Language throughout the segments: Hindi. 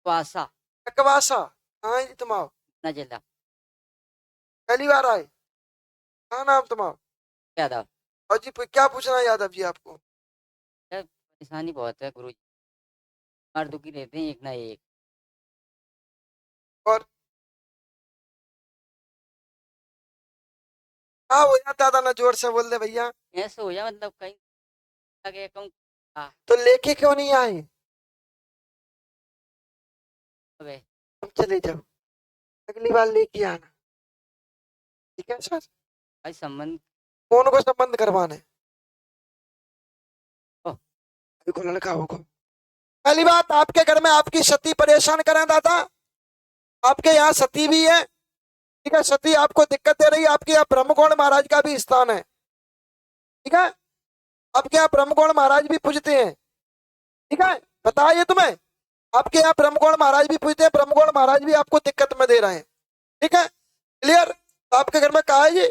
वासा ककवासा। हाँ जी तुम आओ, ना जिला पहली बार आए। हाँ नाम तुम आओ। यादव। और जी क्या पूछना है यादव जी आपको? यार परेशानी बहुत है गुरु जी, हर दुखी रहते हैं एक ना एक। और हाँ हो जाता था ना, जोर से बोल दे भैया। ऐसे हो जाए मतलब कहीं आगे कहूँ हाँ तो लेके क्यों नहीं आए? अबे तुम चले जाओ, अगली बार लेके आना, ठीक है सर? भाई संबंध कौन को संबंध करवाने? ओ, देखो लड़का होगा। पहली बात, आपके घर में आपकी सती परेशान करें दादा? आपके यहाँ सती भी है, ठीक है? सती आपको दिक्कत दे रही है। आपके यहाँ ब्रह्मगौड़ महाराज का भी स्थान है, ठीक है? आपके यहाँ ब्रह्मगौड़ महाराज भी पूजते हैं, ठीक है? बताइए तुम्हें, आपके यहाँ ब्रह्मगौड़ महाराज भी पूजते हैं, ब्रह्मगौड़ महाराज भी आपको दिक्कत में दे रहे हैं, ठीक है? क्लियर? आपके घर में कहा है ये,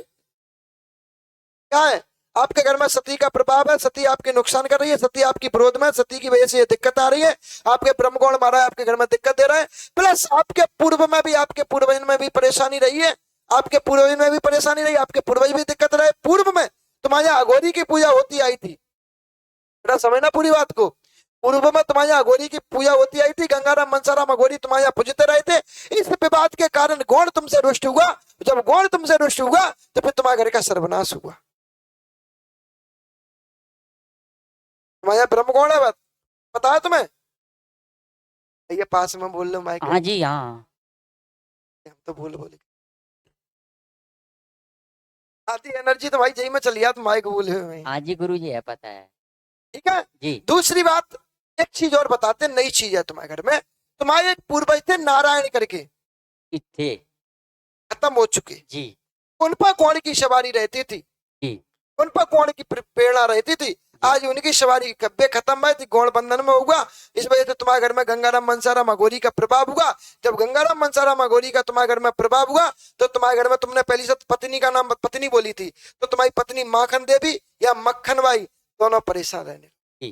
क्या है? आपके घर में सती का प्रभाव है, सती आपके नुकसान कर रही है, सती आपकी विरोध में, सती की वजह से ये दिक्कत आ रही है। आपके ब्रह्मगौड़ महाराज आपके घर में दिक्कत दे रहे हैं, प्लस आपके पूर्व में भी, आपके पूर्वज में भी परेशानी रही है, आपके पूर्वज में भी परेशानी रही, आपके पूर्वज भी दिक्कत रहे। पूर्व में तुम्हारे यहाँ अघोरी की पूजा होती आई थी, बेटा समझना पूरी बात को। पूर्व में तुम्हारे यहाँ अघोरी की पूजा होती आई थी, गंगाराम मनसाराम अघोरी तुम्हारे यहाँ पूजते रहे थे। इस विवाद के कारण गौड़ तुमसे रुष्ट हुआ। जब गौड़ तुमसे रुष्ट हुआ तो फिर तुम्हारे घर का सर्वनाश हुआ। तुम्हारे ब्रह्मगौड़ है, पता है तुम्हें? ये पास में बोल लो माइक, हाँ जी हाँ। हम तो बोल बोले आती एनर्जी तो भाई जही में चली तो माइक बोले हुए हैं, हाँ जी गुरु जी है पता है ठीक है? जी। दूसरी बात, एक चीज और बताते, नई चीज है तुम्हारे घर में। तुम्हारे एक पूर्वज थे नारायण करके, थे खत्म हो चुके। जी उन पर कौन की सवारी रहती थी? जी उन पर कौन की प्रेरणा रहती थी? जी आज उनकी सवारी कब्बे खत्म है, थी गौड़ बंधन में होगा। इस वजह से तुम्हारे घर में गंगाराम मनसाराम अघोरी का प्रभाव हुआ। जब गंगाराम मनसाराम अघोरी का तुम्हारे घर में प्रभाव हुआ तो तुम्हारे घर में तुमने पहली से पत्नी का नाम पत्नी बोली थी, तो तुम्हारी पत्नी माखन देवी या मक्खन बाई दोनों परेशान रहने। जी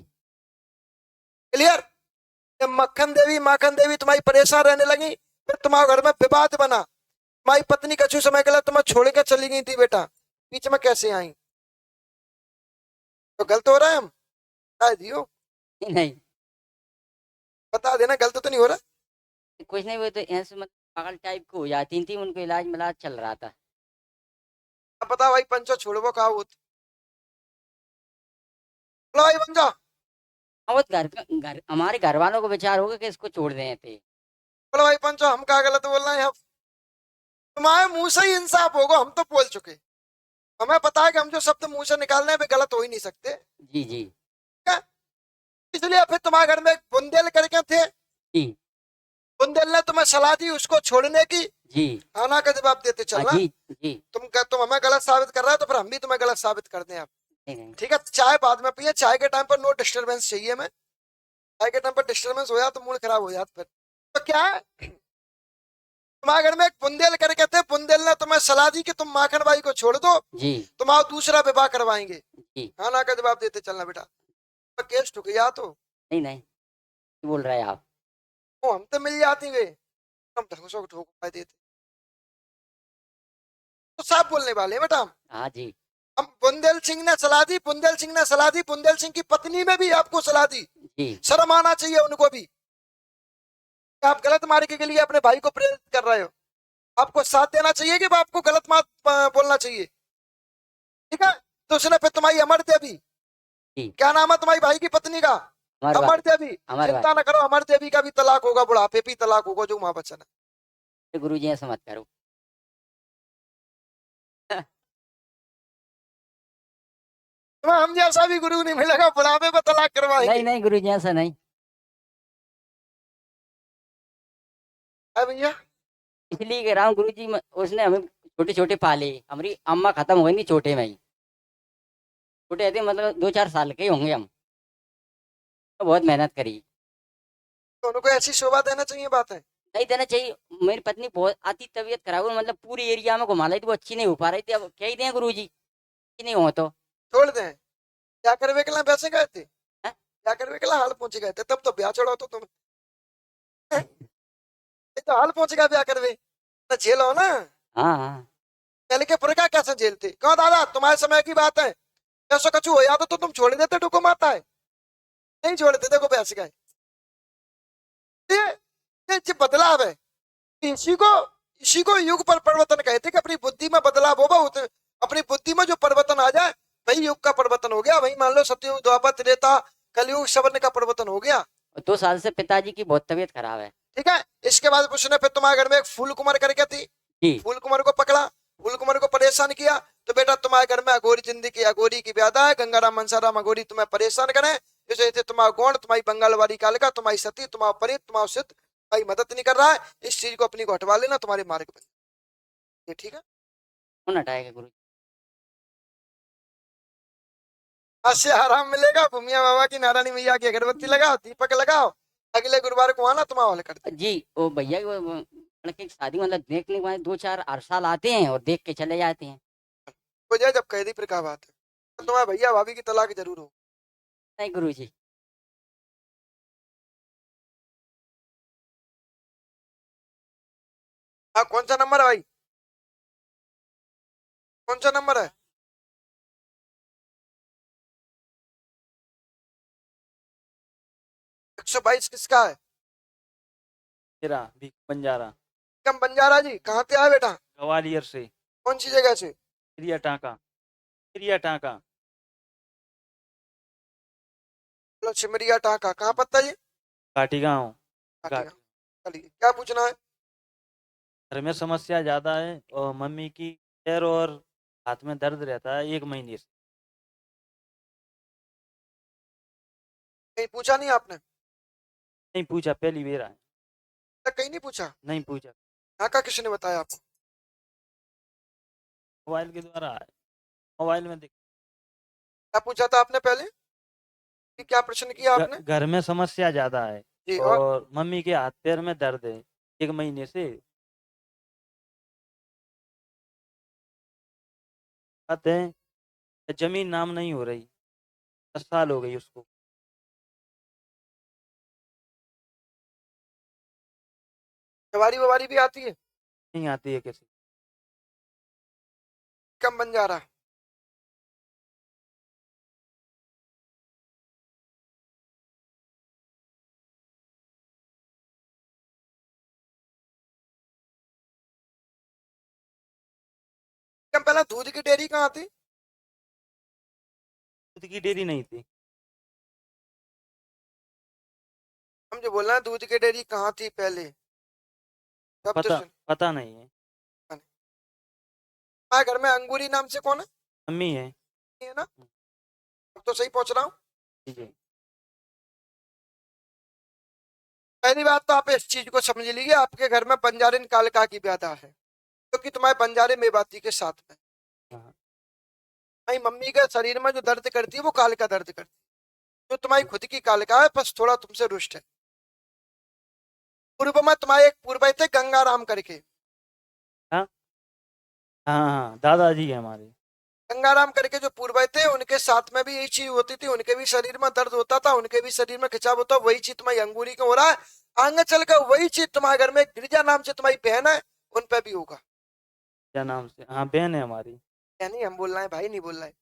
क्लियर? जब मक्खन देवी माखन देवी तुम्हारी परेशान रहने लगी, फिर तुम्हारे घर में विवाद बना। तुम्हारी पत्नी कछु समय के लिए तुम्हें छोड़ के चली गई थी बेटा, बीच में कैसे आई? तो गलत हो रहा है हम? बता दियो, नहीं बता देना गलत तो नहीं हो रहा। कुछ नहीं, वो तो ऐसे मतलब पागल टाइप को हो जाती थी, उनको इलाज मिलाज चल रहा था। अब बता भाई पंचो छोड़बो का होत? बोलो भाई पंचो। हाँ वो घर हमारे घर वालों को विचार होगा कि इसको छोड़ दें थे। बोलो भाई पंचो, हम क्या गलत बोल रहे हैं? अब तुम्हारे मुंह से ही इंसाफ होगा, हम तो बोल चुके। हमें पता है कि हम जो शब्द मुंह से निकाल रहे हैं वे गलत हो ही नहीं सकते, जी जी क्या? इसलिए फिर तुम्हारे घर में एक बुंदेल करके थे, जी बुंदेल ने तुम्हें सलाह दी उसको छोड़ने की। जी आना का जवाब देते हाँ चलना। जी जी। तुम हमें गलत साबित कर रहे हो तो फिर हम भी तुम्हें गलत साबित कर दें आप, नहीं नहीं ठीक है? चाय बाद में पिए, चाय के टाइम पर नो डिस्टरबेंस चाहिए हमें। चाय के टाइम पर डिस्टरबेंस हो जाए तो मूड खराब हो जाता फिर। तो क्या है, तुम्हारे घर में एक बुंदेल करके थे, बुंदेल ने तुम्हें सलाह दी कि तुम माखन बाई को छोड़ दो, जी तुम्हारा दूसरा विवाह करवाएंगे। जी। हाँ ना का जवाब देते चलना बेटा। तो केस ठुक गया तो नहीं नहीं बोल रहे हैं आप। वो हम तो मिल जाती वे, हम ढंग से ठोक पाए देते। तो साफ बोलने वाले हैं बेटा हम। हाँ जी बुंदेल सिंह ने सलाह दी, बुंदेल सिंह ने सलाह दी, बुंदेल सिंह की पत्नी में भी आपको सलाह दी। जी शर्म आना चाहिए उनको भी, आप गलत मार्ग के लिए अपने भाई को प्रेरित कर रहे हो। आपको साथ देना चाहिए कि आपको गलत बात बोलना चाहिए, ठीक है? तो उसने फिर तुम्हारी अमर देवी, जी। क्या नाम है तुम्हारी भाई की पत्नी का? हमारे अमर देवी। हमारे चिंता न करो, अमर देवी का भी तलाक होगा, बुढ़ापे भी तलाक होगा, जो महावचन गुरु जी ऐसा मत करो। है। हम जैसा भी गुरु नहीं मिलेगा, बुढ़ापे में तलाक नहीं करवाएंगे। नहीं गुरु जी ऐसा नहीं। है भैया? इसलिए कह रहा हूँ गुरु जी, उसने हमें छोटे छोटे पाले, हमारी अम्मा खत्म हो गई नहीं छोटे में ही। छोटे थे मतलब 2-4 साल के ही होंगे हम, तो बहुत मेहनत करी। तो उनको ऐसी शोभा देना चाहिए, बात है। नहीं देना चाहिए। मेरी पत्नी बहुत आती तबीयत खराब हुई, मतलब पूरी एरिया में घुमा ली थी, वो अच्छी नहीं हो पा रही थी। अब क्या ही दें गुरु जी, अच्छी नहीं हो तो छोड़ दें? क्या करवे के लिए वैसे गए थे? है? क्या करवे के लिए हाल पहुंचे गए थे? तब तो ब्याह चढ़ाओ तो तुम। तो हाल पहुंचेगा ब्याह करवे ना झेलो ना। हाँ हाँ पहले के पुरखा कैसे झेलते, कहो दादा तुम्हारे समय की बात है, ऐसा कछु हो जाता तो तुम छोड़ देते डुको माता है, नहीं छोड़ते, देखो बैस गए। ये ये जो बदलाव है, इसी को युग पर परिवर्तन कहते हैं कि अपनी बुद्धि में बदलाव होगा, अपनी बुद्धि में जो परिवर्तन आ जाए वही युग का परिवर्तन हो गया। वही मान लो सतयुग द्वापर त्रेता कलयुग सवर्ण का परिवर्तन हो गया। और 2 साल से पिताजी की बहुत तबीयत खराब है। ठीक है, इसके बाद उसने फिर तुम्हारे घर में एक फूल कुमार करके थी, जी फूल कुमार को पकड़ा, फूल कुमार को परेशान किया, तो बेटा तुम्हारे घर में अघोरी जिंदगी अघोरी की व्याधा है, गंगाराम मनसाराम अघोरी तुम्हें परेशान करे, जैसे तुम्हारा गौण तुम्हारी बंगालवाड़ी कालिका तुम्हारी सती तुम्हारा परी तुम्हारा सिद्ध भाई मदद नहीं कर रहा है, इस चीज को अपनी को हटवा लेना, तुम्हारे मार्ग बन ये ठीक है। कौन हटाएगा गुरु जी? आज से आराम मिलेगा, भूमिया बाबा की नारायणी मैया की अगरबत्ती लगाओ, दीपक लगाओ, अगले गुरुवार को आना तुम्हारा हल कर दे। जी वो भैया वो लड़के की शादी मतलब देखने के बाद 2-4 हर साल आते हैं और देख के चले जाते हैं। हो जाए जब कैदी पर क्या बात है, तो तुम्हारे भैया भाभी की तलाक जरूर हो। नहीं गुरु जी। हाँ कौन सा नंबर है भाई, कौन सा नंबर है? 122 किसका है? मेरा भी बंजारा कम बंजारा जी, कहाँ से आए बेटा? ग्वालियर से। कौन सी जगह से? क्रिया टाँका, क्रिया टाँका। चलो सिमरिया टाका, कहाँ पड़ता है ये? घाटी गाँव। घाटी गाँव। चलिए क्या पूछना है? घर में समस्या ज़्यादा है और मम्मी की पैर और हाथ में दर्द रहता है 1 महीने से। कहीं पूछा नहीं आपने? नहीं पूछा, पहली बार है। तक कहीं नहीं पूछा? नहीं पूछा, यहाँ का किसने बताया आपको? मोबाइल के द्वारा है, मोबाइल में देख। क्या पूछा था आपने पहले, कि क्या प्रश्न किया आपने? घर में समस्या ज़्यादा है जी और और मम्मी के हाथ पैर में दर्द है 1 महीने से। कहते हैं जमीन नाम नहीं हो रही, 10 साल हो गई उसको। सवारी ववारी भी आती है? नहीं आती है किसी। कम बंजारा। कम पहला दूध की डेयरी कहाँ थी? दूध की डेयरी नहीं थी। हम जो बोल रहे हैं दूध की डेयरी कहाँ थी पहले, तब तो पता सुन। पता नहीं है। हमारे घर में अंगूरी नाम से कौन है? मम्मी है। नहीं है ना? अब तो सही पहुंच रहा हूँ। ठीक है। पहली बात तो आप इस चीज को समझ लीजिए, आपके घर में बंजारिन कालिका की व्याधा है, क्योंकि तुम्हारे बंजारे मेवाती के साथ में हाँ। भाई मम्मी के शरीर में जो दर्द करती है वो कालिका दर्द करती है, जो तुम्हारी खुद की कालिका है, बस थोड़ा तुमसे रुष्ट है। पूर्व में तुम्हारे एक पूर्व थे गंगाराम करके, हाँ हाँ, दादाजी है हमारे। गंगाराम करके जो पूर्व थे उनके साथ में भी यही चीज होती थी, उनके भी शरीर में दर्द होता था, उनके भी शरीर में खिंचाव होता, वही चीज तुम्हारी अंगूरी को हो रहा है। आगे चलकर वही चीज तुम्हारे घर में गिरिजा नाम से तुम्हारी बहन है, उन पे भी होगा। क्या नाम से? हाँ बहन है हमारी। क्या नहीं हम बोल रहे हैं भाई, नहीं बोल रहे हैं,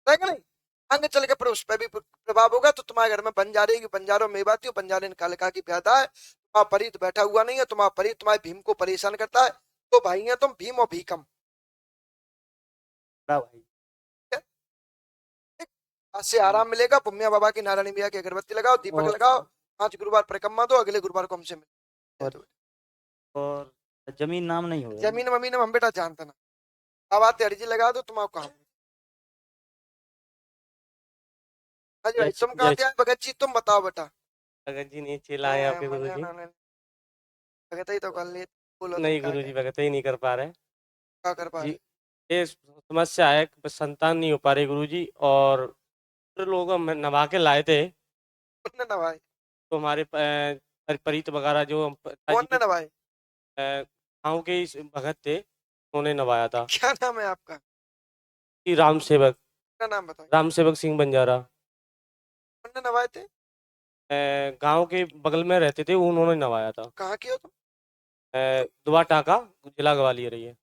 है कि नहीं? आगे चल के फिर उस पर भी प्रभाव होगा, तो तुम्हारे घर में बंजारे की बंजारो मेवाती हो, बंजारे कालिका की व्याधा है, तुम्हारा परीत बैठा हुआ नहीं है, तुम्हारा परीत तुम्हारे भीम को परेशान करता है, तो भाई है तुम भीम और भीकम। बड़ा भाई। आज से आराम मिलेगा, पुम्या बाबा की नारायणी मैया की अगरबत्ती लगाओ, दीपक लगाओ, 5 गुरुवार परिक्रमा दो, अगले गुरुवार को हमसे मिलो। और जमीन नाम नहीं हो रही। जमीन वमीन हम बेटा जानते ना, अब आते अर्जी लगा दो तुम्हारा काम। हाँ जी भाई, तुम कहाँ थे भगत जी, तुम बताओ बेटा। भगत जी नीचे लाए आपके गुरु जी। भगत ही तो कर ले, बोलो नहीं गुरु जी, भगत ही नहीं कर पा रहे क्या कर पा रहे? जी। ये समस्या है कि बस संतान नहीं हो पा रही गुरु जी, और लोग हम नवा के लाए थे, कौन ने नवाए? तो हमारे परित वगैरह जो कौन ने नवाए? गाँव के ही भगत थे, उन्होंने नवाया था। क्या नाम है आपका? कि राम सेवक, क्या नाम बताओ? राम सेवक सिंह बंजारा। कौन ने नवाए थे? गांव के बगल में रहते थे, उन्होंने नवाया था। कहाँ की हो तुम? दुआ टाका, जिला ग्वालियर है ये।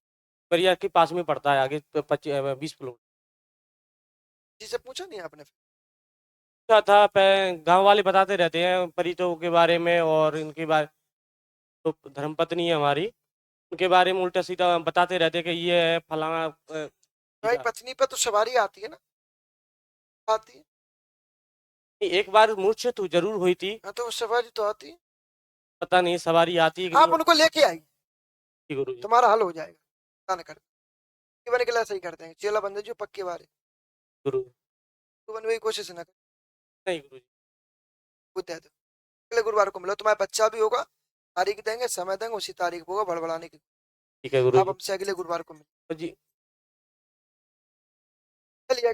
परिया के पास में पड़ता है, आगे 20 किलोमीटर। जिसे पूछा नहीं आपने? क्या था, गांव वाले बताते रहते हैं परितों के बारे में, और इनके बारे, तो धर्मपत्नी है हमारी, उनके बारे में उल्टा सीधा बताते रहते हैं कि ये है फलाना। भाई पत्नी पे तो सवारी आती है ना? आती है। एक बार मूर्छित तो जरूर हुई थी, हाँ तो सवारी तो आती है। पता नहीं सवारी आती है कि आप नहीं उनको लेके आइए, आती, गुरुजी। तुम्हारा हल हो जाएगा। पता न कर बने के लिए सही कर देंगे, चेला बंदे जो पक्के बारे। गुरु तू बनने की कोशिश ना कर, नहीं गुरुजी। खुद दे दो। अगले गुरुवार को मिलो, तुम्हारा बच्चा भी होगा, तारीख देंगे, समय देंगे, उसी तारीख को होगा बड़बड़ाने की। ठीक है आप गुरुजी। हमसे अगले गुरुवार को मिलो। जी। चलिए।